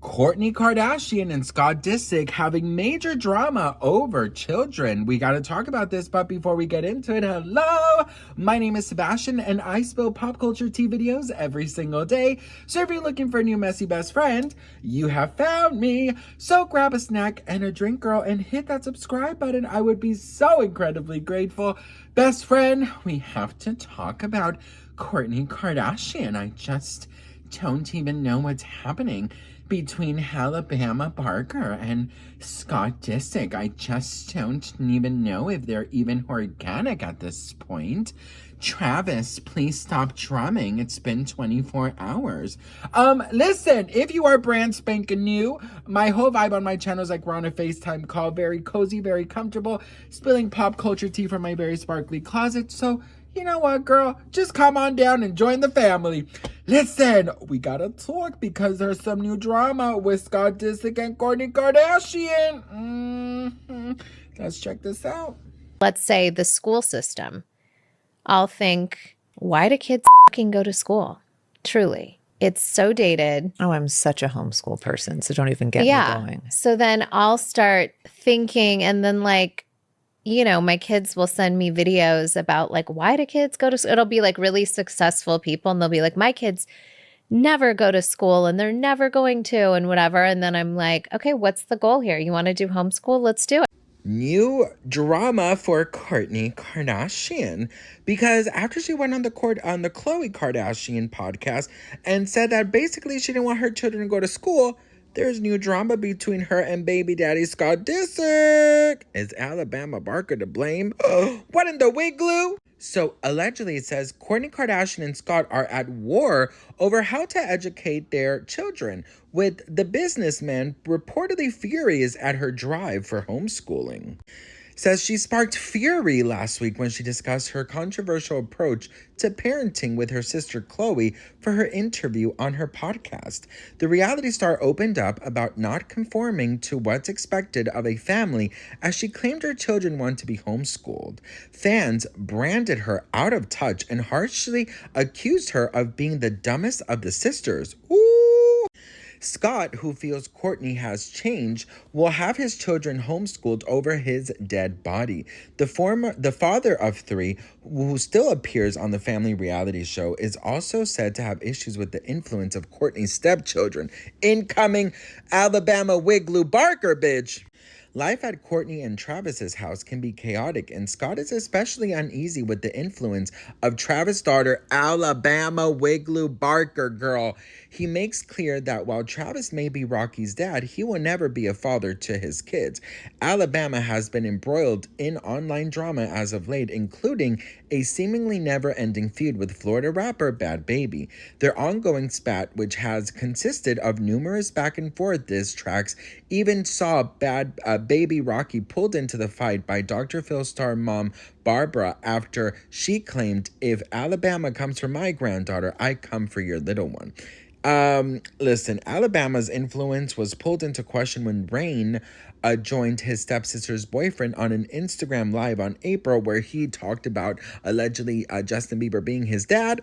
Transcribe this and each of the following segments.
Kourtney Kardashian and Scott Disick having major drama over children. We got to talk about this, but before we get into it, hello! My name is Sebastian, and I spill pop culture tea videos every single day. So if you're looking for a new messy best friend, you have found me. So grab a snack and a drink, girl, and hit that subscribe button. I would be so incredibly grateful. Best friend, we have to talk about Kourtney Kardashian. I just don't even know what's happening between Alabama Barker and Scott Disick. I just don't even know if they're even organic at this point. Travis, please stop drumming. It's been 24 hours. Listen, if you are brand spanking new, my whole vibe on my channel is like we're on a FaceTime call. Very cozy, very comfortable, spilling pop culture tea from my very sparkly closet. So, you know what, girl? Just come on down and join the family. Listen, we gotta talk because there's some new drama with Scott Disick and Kourtney Kardashian. Let's check this out. Let's say the school system. I'll think, why do kids fucking go to school? Truly. It's so dated. Oh, I'm such a homeschool person, so don't even get me going. So then I'll start thinking, and then like, you know, my kids will send me videos about like, why do kids go to school? It'll be like really successful people, and they'll be like, my kids never go to school and they're never going to, and whatever. And then I'm like, okay, what's the goal here? You want to do homeschool? Let's do it. New drama for Kourtney Kardashian, because after she went on the Khloe Kardashian podcast and said that basically she didn't want her children to go to school, there's new drama between her and baby daddy Scott Disick. Is Alabama Barker to blame? What in the wig glue? So allegedly it says Kourtney Kardashian and Scott are at war over how to educate their children, with the businessman reportedly furious at her drive for homeschooling. Says she sparked fury last week when she discussed her controversial approach to parenting with her sister Khloe for her interview on her podcast. The reality star opened up about not conforming to what's expected of a family as she claimed her children want to be homeschooled. Fans branded her out of touch and harshly accused her of being the dumbest of the sisters. Ooh! Scott, who feels Kourtney has changed, will have his children homeschooled over his dead body. The father of three, who still appears on the family reality show, is also said to have issues with the influence of Kourtney's stepchildren. Incoming Alabama wig glue Barker, bitch. Life at Kourtney and Travis's house can be chaotic, and Scott is especially uneasy with the influence of Travis' daughter, Alabama Wigloo Barker, girl. He makes clear that while Travis may be Rocky's dad, he will never be a father to his kids. Alabama has been embroiled in online drama as of late, including a seemingly never-ending feud with Florida rapper BHABIE. Their ongoing spat, which has consisted of numerous back-and-forth diss tracks, even saw baby Rocky pulled into the fight by Dr. Phil star mom Barbara after she claimed, "If Alabama comes for my granddaughter, I come for your little one." Listen, Alabama's influence was pulled into question when Rain joined his stepsister's boyfriend on an Instagram live on April, where he talked about allegedly Justin Bieber being his dad.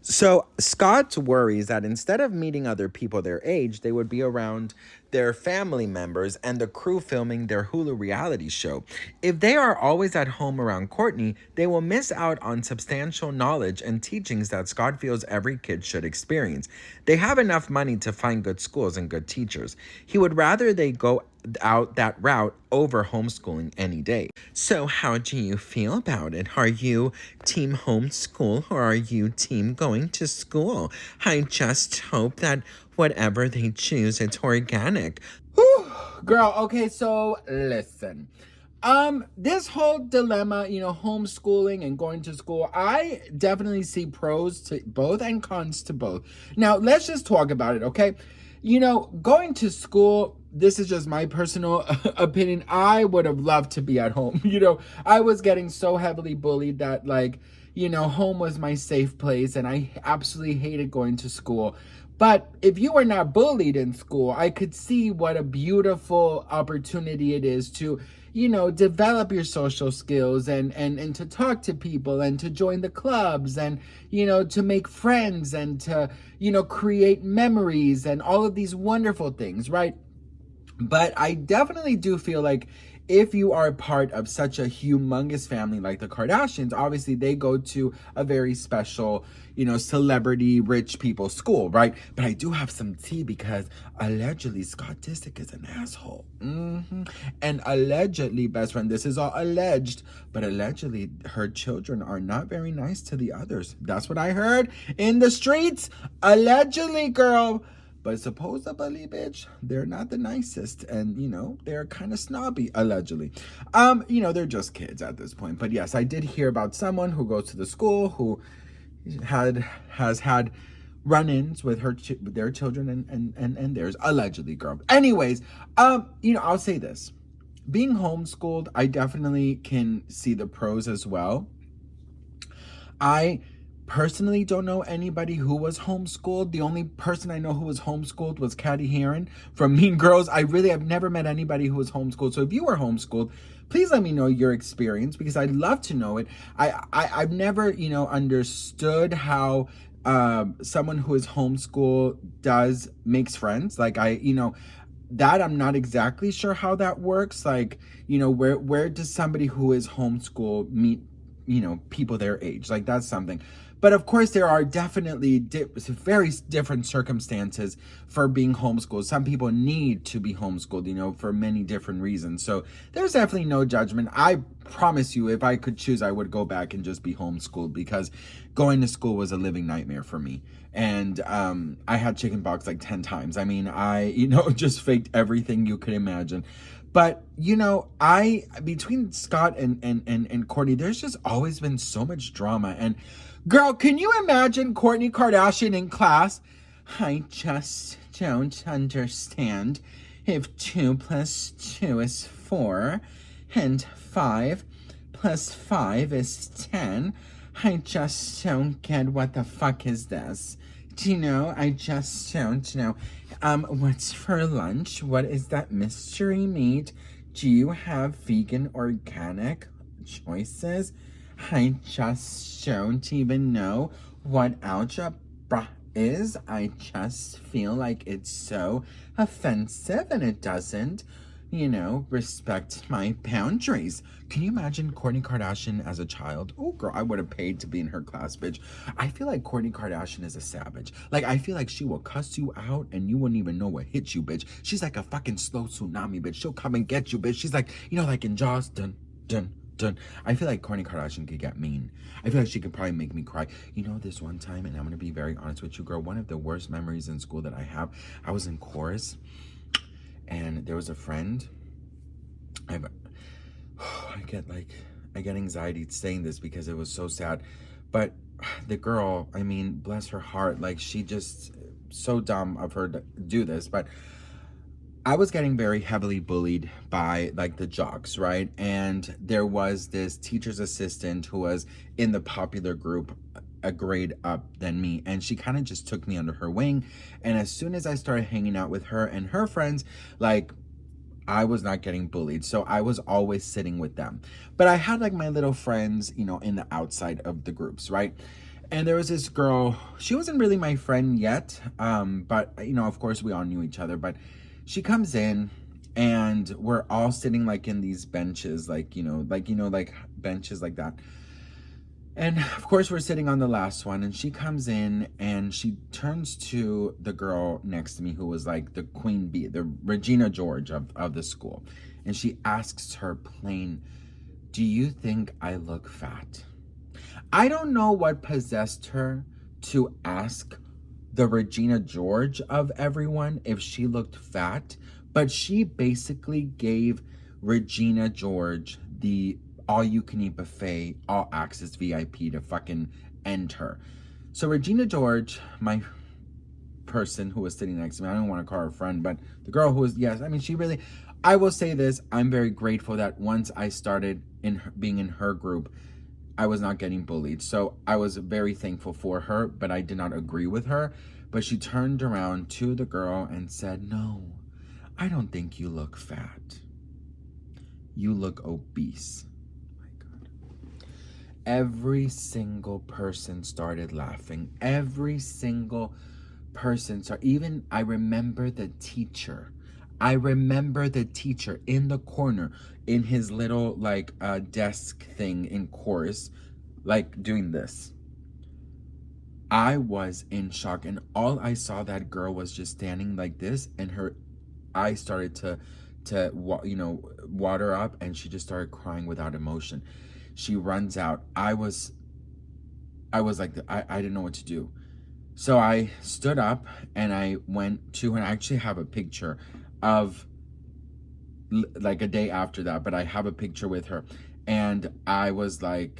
So Scott worries that instead of meeting other people their age, they would be around their family members and the crew filming their Hulu reality show. If they are always at home around Kourtney, they will miss out on substantial knowledge and teachings that Scott feels every kid should experience. They have enough money to find good schools and good teachers. He would rather they go out that route over homeschooling any day. So how do you feel about it? Are you team homeschool or are you team going to school? I just hope that whatever they choose, it's organic. Whew, girl, okay, so listen. This whole dilemma, homeschooling and going to school, I definitely see pros to both and cons to both. Now, let's just talk about it, okay? Going to school, this is just my personal opinion. I would have loved to be at home. I was getting so heavily bullied that, home was my safe place, and I absolutely hated going to school. But if you were not bullied in school, I could see what a beautiful opportunity it is to, develop your social skills and to talk to people and to join the clubs and, to make friends and to, create memories and all of these wonderful things, right? But I definitely do feel like if you are part of such a humongous family like the Kardashians, obviously they go to a very special, celebrity rich people school, right? But I do have some tea because allegedly Scott Disick is an asshole. And allegedly, best friend, this is all alleged, but allegedly her children are not very nice to the others. That's what I heard in the streets. Allegedly, girl. But supposedly, bitch, they're not the nicest. And, they're kind of snobby, allegedly. They're just kids at this point. But yes, I did hear about someone who goes to the school who has had run-ins with their children and theirs, allegedly, girl. Anyways, I'll say this. Being homeschooled, I definitely can see the pros as well. I personally don't know anybody who was homeschooled. The only person I know who was homeschooled was Caddy Heron from Mean Girls. I've never met anybody who was homeschooled. So if you were homeschooled, please let me know your experience because I'd love to know it. I've never, understood how someone who is homeschooled makes friends. Like that I'm not exactly sure how that works. Like, where does somebody who is homeschooled meet, people their age? Like that's something. But of course, there are definitely very different circumstances for being homeschooled. Some people need to be homeschooled, for many different reasons. So there's definitely no judgment. I promise you, if I could choose, I would go back and just be homeschooled because going to school was a living nightmare for me. And I had chickenpox like 10 times. I mean, I, just faked everything you could imagine. But, between Scott and Kourtney, there's just always been so much drama. And girl, can you imagine Kourtney Kardashian in class? I just don't understand. If 2 + 2 is 4 and 5 + 5 is 10, I just don't get what the fuck is this. Do you know? I just don't know. What's for lunch? What is that mystery meat? Do you have vegan organic choices? I just don't even know what algebra is. I just feel like it's so offensive and it doesn't, respect my boundaries. Can you imagine Kourtney Kardashian as a child? Oh, girl, I would have paid to be in her class, bitch. I feel like Kourtney Kardashian is a savage. Like, I feel like she will cuss you out and you wouldn't even know what hit you, bitch. She's like a fucking slow tsunami, bitch. She'll come and get you, bitch. She's like, like in Jaws, dun, dun, dun. I feel like Kourtney Kardashian could get mean. I feel like she could probably make me cry. This one time, and I'm going to be very honest with you, girl, one of the worst memories in school that I have, I was in chorus, and there was a friend. I get anxiety saying this because it was so sad. But the girl, I mean, bless her heart, like she just so dumb of her to do this. But I was getting very heavily bullied by like the jocks, right? And there was this teacher's assistant who was in the popular group a grade up than me, and she kind of just took me under her wing. And as soon as I started hanging out with her and her friends, like I was not getting bullied, so I was always sitting with them. But I had like my little friends, in the outside of the groups, right? And there was this girl, she wasn't really my friend yet, but of course we all knew each other. But she comes in and we're all sitting like in these benches, like benches like that. And of course we're sitting on the last one, and she comes in and she turns to the girl next to me who was like the queen bee, the Regina George of the school. And she asks her plain, "Do you think I look fat?" I don't know what possessed her to ask the Regina George of everyone if she looked fat, but she basically gave Regina George the all-you-can-eat buffet, all-access VIP to fucking end her. So Regina George, my person who was sitting next to me, I don't want to call her a friend, but the girl who was, she really, I will say this, I'm very grateful that once I started being in her group, I was not getting bullied. So I was very thankful for her, but I did not agree with her. But she turned around to the girl and said, "No, I don't think you look fat." you look obese. My God. Every single person started laughing. Every single person. So even I remember the teacher. I remember the teacher in the corner in his little like desk thing in course, like doing this. I was in shock, and all I saw that girl was just standing like this, and her eyes started to water up, and she just started crying without emotion. She runs out. I was like, I didn't know what to do. So I stood up and I went to, and I actually have a picture of like a day after that, but I have a picture with her. And I was like,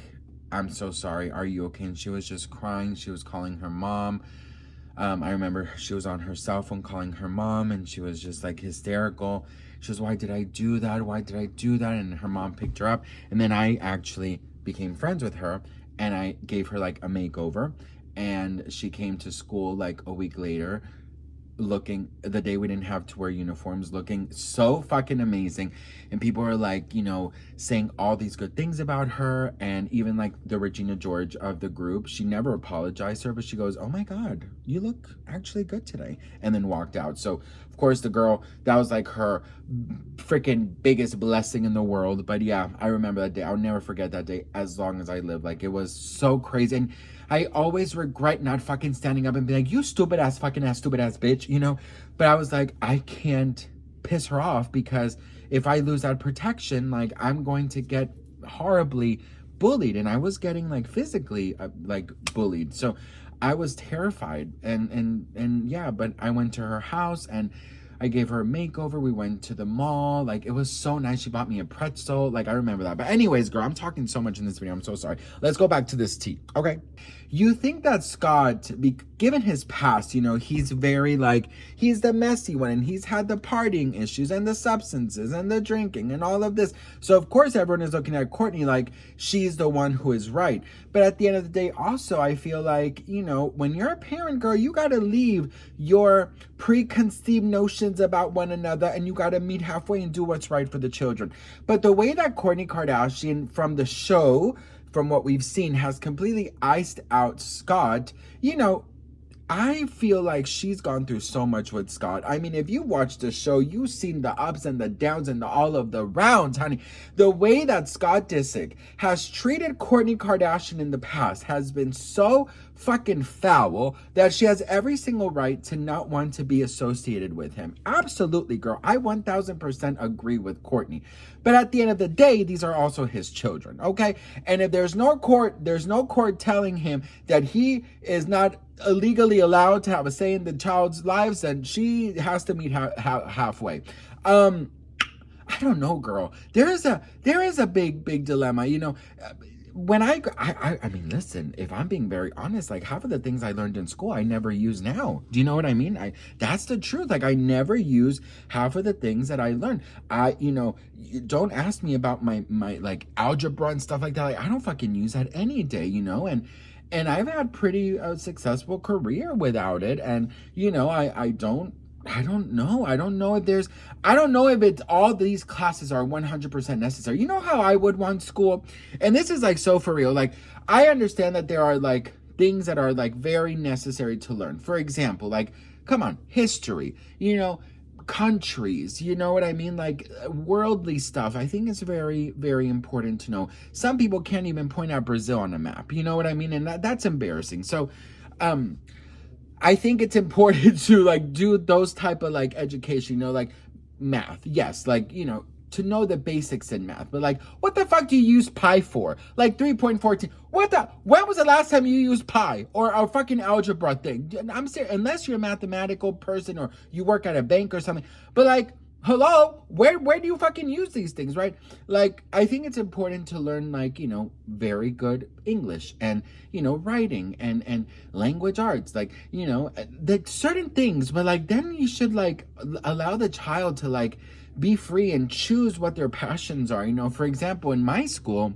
I'm so sorry. Are you okay? And she was just crying. She was calling her mom. I remember she was on her cell phone calling her mom, and she was just like hysterical. She was, why did I do that? Why did I do that? And her mom picked her up. And then I actually became friends with her, and I gave her like a makeover. And she came to school like a week later, looking, the day we didn't have to wear uniforms, looking so fucking amazing. And people were like, saying all these good things about her. And even like the Regina George of the group, she never apologized to her, but she goes, oh my God, you look actually good today, and then walked out. So of course the girl, that was like her freaking biggest blessing in the world. But yeah, I remember that day. I'll never forget that day as long as I live. Like, it was so crazy. And I always regret not fucking standing up and being like, you stupid ass fucking ass stupid ass bitch, But I was like, I can't piss her off, because if I lose that protection, like, I'm going to get horribly bullied. And I was getting like physically like bullied. So I was terrified. And yeah, but I went to her house and I gave her a makeover. We went to the mall. Like, it was so nice. She bought me a pretzel. Like, I remember that. But anyways, girl, I'm talking so much in this video. I'm so sorry. Let's go back to this tea. Okay. You think that Scott, given his past, he's very like, he's the messy one, and he's had the partying issues and the substances and the drinking and all of this. So of course everyone is looking at Kourtney like she's the one who is right. But at the end of the day, also, I feel like, when you're a parent, girl, you got to leave your preconceived notions about one another, and you got to meet halfway and do what's right for the children. But the way that Kourtney Kardashian from the show, from what we've seen, has completely iced out Scott, I feel like she's gone through so much with Scott. I mean, if you watch the show, you've seen the ups and the downs and all of the rounds, honey. The way that Scott Disick has treated Kourtney Kardashian in the past has been so fucking foul that she has every single right to not want to be associated with him. Absolutely, girl. I 1000% agree with Kourtney. But at the end of the day, these are also his children, okay? And if there's no court telling him that he is not illegally allowed to have a say in the child's lives, then she has to meet halfway. I don't know, girl. There is a big dilemma, when I mean, listen, if I'm being very honest, like, half of the things I learned in school, I never use now. Do you know what I mean? That's the truth. Like, I never use half of the things that I learned. Don't ask me about my like algebra and stuff like that. Like, I don't fucking use that any day, and I've had pretty successful career without it. And, I don't know. I don't know if it's all these classes are 100% necessary. You know how I would want school? And this is like so for real. Like, I understand that there are like things that are like very necessary to learn. For example, like, come on, history, countries, you know what I mean? Like, worldly stuff. I think it's very, very important to know. Some people can't even point out Brazil on a map. You know what I mean? And that's embarrassing. So, I think it's important to like do those type of like education, like math. Yes, like, to know the basics in math. But like, what the fuck do you use pi for? Like 3.14. When was the last time you used pi or a fucking algebra thing? I'm serious, unless you're a mathematical person or you work at a bank or something. But like, hello, where do you fucking use these things, right? Like, I think it's important to learn like, very good English and, writing and language arts, like, the certain things, but like, then you should like allow the child to like be free and choose what their passions are. For example, in my school,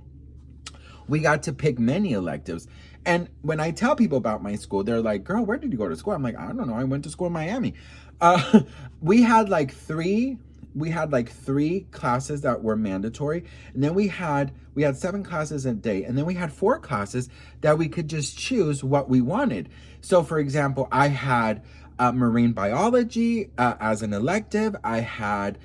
we got to pick many electives. And when I tell people about my school, they're like, girl, where did you go to school? I'm like, I don't know. I went to school in Miami. We had like 3 we had like 3 classes that were mandatory, and then we had 7 classes a day, and then we had 4 classes that we could just choose what we wanted. So for example, I had marine biology as an elective. I had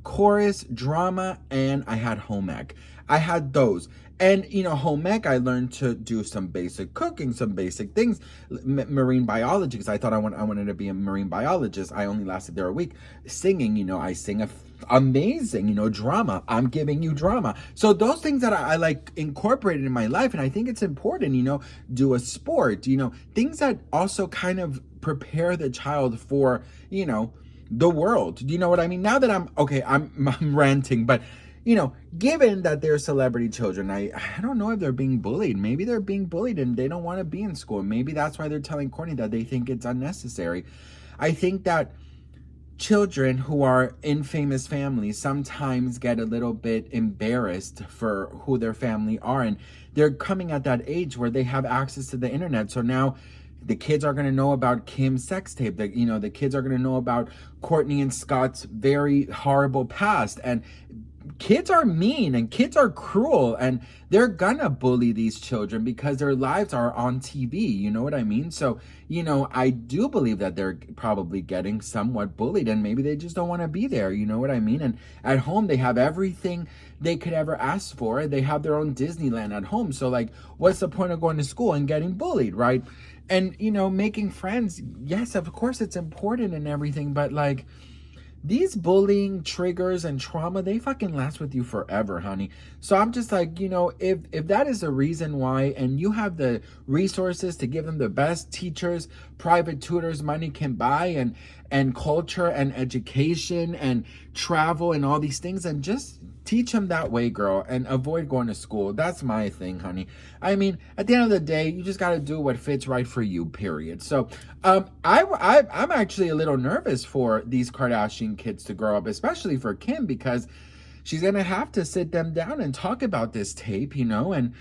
chorus, drama, and I had home ec. I had those. And, you know, home ec, I learned to do some basic cooking, some basic things, marine biology, because I thought I wanted to be a marine biologist. I only lasted there a week. Singing, you know, I sing amazing, you know, drama. I'm giving you drama. So those things that I like incorporated in my life, and I think it's important, you know, do a sport, you know, things that also kind of prepare the child for, you know, the world. Do you know what I mean? Now that I'm ranting, but you know, given that they're celebrity children, I don't know if they're being bullied. Maybe they're being bullied and they don't want to be in school. Maybe that's why they're telling Kourtney that they think it's unnecessary. I think that children who are in famous families sometimes get a little bit embarrassed for who their family are, and they're coming at that age where they have access to the internet. So now the kids are going to know about Kim's sex tape. The kids are going to know about Kourtney and Scott's very horrible past. And kids are mean and kids are cruel, and they're gonna bully these children because their lives are on TV. You know what I mean? So, you know, I do believe that they're probably getting somewhat bullied, and maybe they just don't want to be there. You know what I mean? And at home, they have everything they could ever ask for. They have their own Disneyland at home. So, like, what's the point of going to school and getting bullied, right? And, you know, making friends, yes, of course it's important and everything, but like, these bullying triggers and trauma, they fucking last with you forever, honey. So I'm just like, you know, if that is the reason why, and you have the resources to give them the best teachers, private tutors money can buy, and culture and education and travel and all these things, and just teach them that way, girl, and avoid going to school. That's my thing, honey. I mean, at the end of the day, you just got to do what fits right for you, period. So I'm actually a little nervous for these Kardashian kids to grow up, especially for Kim, because she's gonna have to sit them down and talk about this tape, you know, and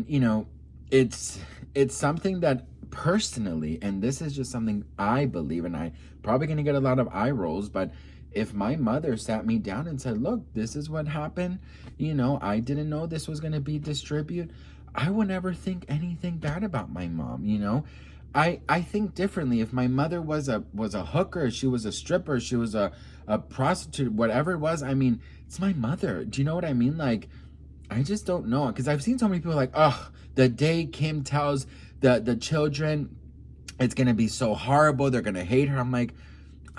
you know, it's something that personally, and this is just something I believe, and I probably gonna get a lot of eye rolls, but if my mother sat me down and said, look, this is what happened, you know, I didn't know this was going to be distributed, I would never think anything bad about my mom, you know. I think differently. If my mother was a hooker, she was a stripper, she was a prostitute, whatever it was, I mean, it's my mother. Do you know what I mean? Like, I just don't know. Because I've seen so many people like, oh, the day Kim tells the children it's going to be so horrible, they're going to hate her. I'm like,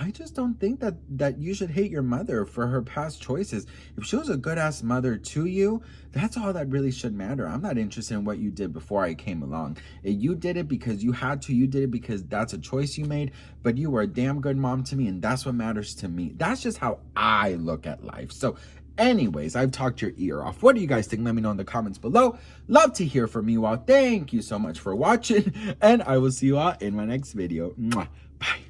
I just don't think that you should hate your mother for her past choices. If she was a good-ass mother to you, that's all that really should matter. I'm not interested in what you did before I came along. If you did it because you had to, you did it because that's a choice you made, but you were a damn good mom to me, and that's what matters to me. That's just how I look at life. So anyways, I've talked your ear off. What do you guys think? Let me know in the comments below. Love to hear from you all. Thank you so much for watching, and I will see you all in my next video. Mwah. Bye.